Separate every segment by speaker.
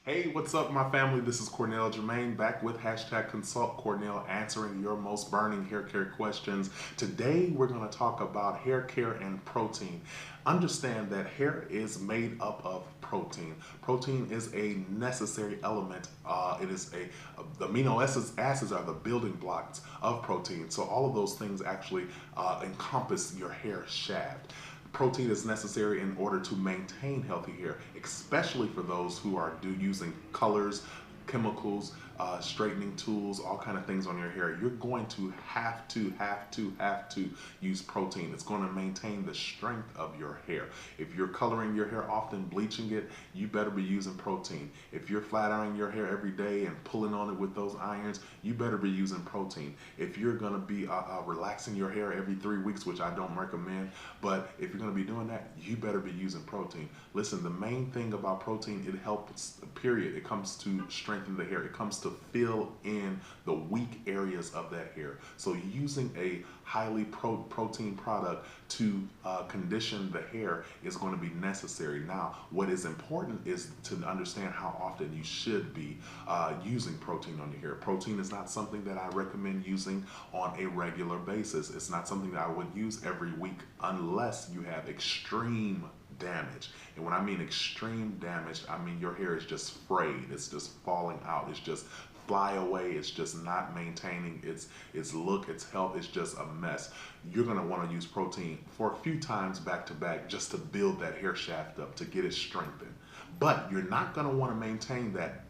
Speaker 1: Hey, what's up, my family? This is Cornell Jermaine back with hashtag Consult Cornell, answering your most burning hair care questions. Today, we're going to talk about hair care and protein. Understand that hair is made up of protein. Protein is a necessary element. It is the amino acids are the building blocks of protein. So all of those things actually encompass your hair shaft. Protein is necessary in order to maintain healthy hair, especially for those who are using colors, chemicals, straightening tools, all kind of things on your hair. You're going to have to use protein. It's going to maintain the strength of your hair. If you're coloring your hair often, bleaching it, you better be using protein. If you're flat ironing your hair every day and pulling on it with those irons, you better be using protein. If you're going to be relaxing your hair every 3 weeks, which I don't recommend, but if you're going to be doing that, you better be using protein. Listen, the main thing about protein, it helps, period. It comes to strengthen the hair. It comes to fill in the weak areas of that hair. So using a highly protein product to condition the hair is going to be necessary. Now, what is important is to understand how often you should be using protein on your hair. Protein is not something that I recommend using on a regular basis. It's not something that I would use every week unless you have extreme damage. And when I mean extreme damage, I mean your hair is just frayed, it's just falling out, it's just fly away, it's just not maintaining its look, its health, it's just a mess. You're going to want to use protein for a few times back to back just to build that hair shaft up, to get it strengthened. But you're not going to want to maintain that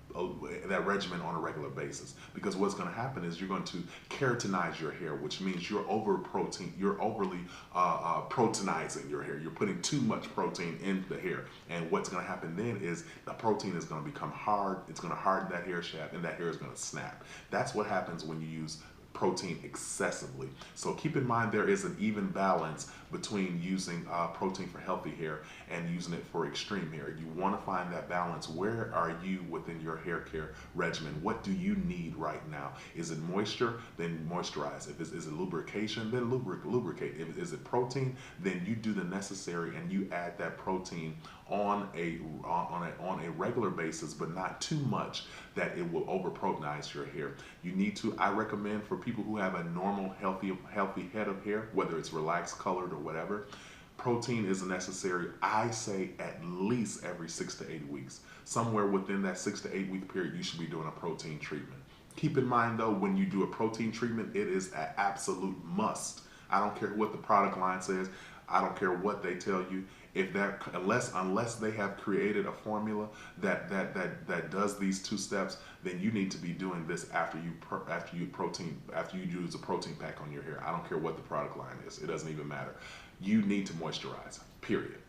Speaker 1: regimen on a regular basis, because what's going to happen is you're going to keratinize your hair, which means you're overly proteinizing your hair. You're putting too much protein in the hair, and what's going to happen then is the protein is going to become hard. It's going to harden that hair shaft, and that hair is going to snap. That's what happens when you use protein excessively. So keep in mind there is an even balance between using protein for healthy hair and using it for extreme hair. You want to find that balance. Where are you within your hair care regimen? What do you need right now? Is it moisture? Then moisturize. If is it lubrication? Then lubricate. If is it protein? Then you do the necessary and you add that protein on a regular basis, but not too much that it will over proteinize your hair. You need to, I recommend for people who have a normal healthy head of hair, whether it's relaxed, colored, or whatever, protein is necessary. I say at least every 6 to 8 weeks. Somewhere within that 6 to 8 week period, you should be doing a protein treatment. Keep in mind though, when you do a protein treatment, it is an absolute must. I don't care what the product line says. I don't care what they tell you. If that unless they have created a formula that does these two steps, then you need to be doing this after you use a protein pack on your hair. I don't care what the product line is. It doesn't even matter. You need to moisturize. Period.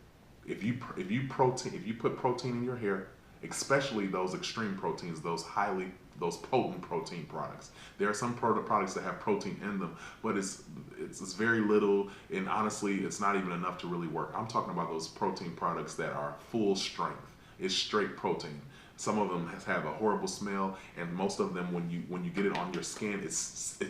Speaker 1: If you put protein in your hair, especially those extreme proteins, those potent protein products. There are some products that have protein in them, but it's very little, and honestly, it's not even enough to really work. I'm talking about those protein products that are full strength. It's straight protein. Some of them have a horrible smell, and most of them, when you get it on your skin, it's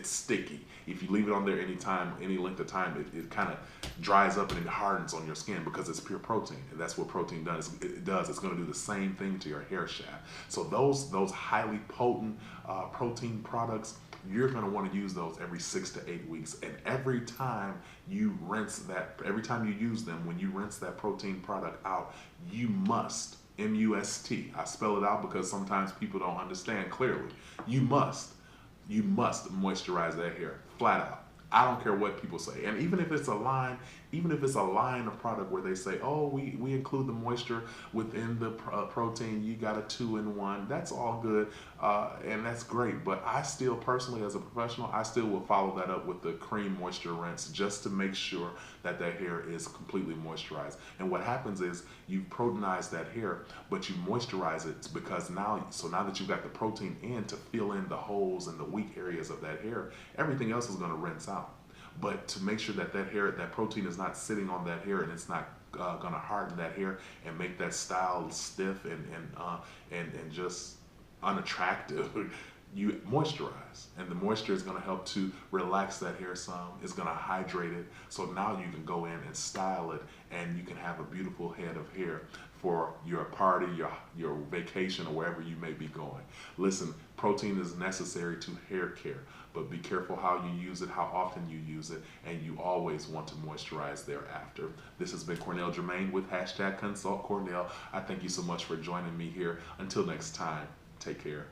Speaker 1: sticky. If you leave it on there any length of time, it kind of dries up and it hardens on your skin because it's pure protein, and that's what protein does. It's going to do the same thing to your hair shaft. So those highly potent protein products, you're going to want to use those every 6 to 8 weeks, and every time you use them, when you rinse that protein product out, you must MUST. I spell it out because sometimes people don't understand clearly. You must moisturize that hair flat out. I don't care what people say. And even if it's a line of product where they say, oh, we include the moisture within the protein, you got a 2-in-1, that's all good, and that's great. But I still, personally, as a professional, I still will follow that up with the cream moisture rinse just to make sure that hair is completely moisturized. And what happens is you've proteinized that hair, but you moisturize it because now that you've got the protein in to fill in the holes and the weak areas of that hair, everything else is going to rinse out. But to make sure that protein is not sitting on that hair and it's not going to harden that hair and make that style stiff and just unattractive, you moisturize, and the moisture is going to help to relax that hair some. It's going to hydrate it, so now you can go in and style it, and you can have a beautiful head of hair for your party, your vacation, or wherever you may be going. Listen, protein is necessary to hair care, but be careful how you use it, how often you use it, and you always want to moisturize thereafter. This has been Cornell Jermaine with #ConsultCornell. I thank you so much for joining me here. Until next time, take care.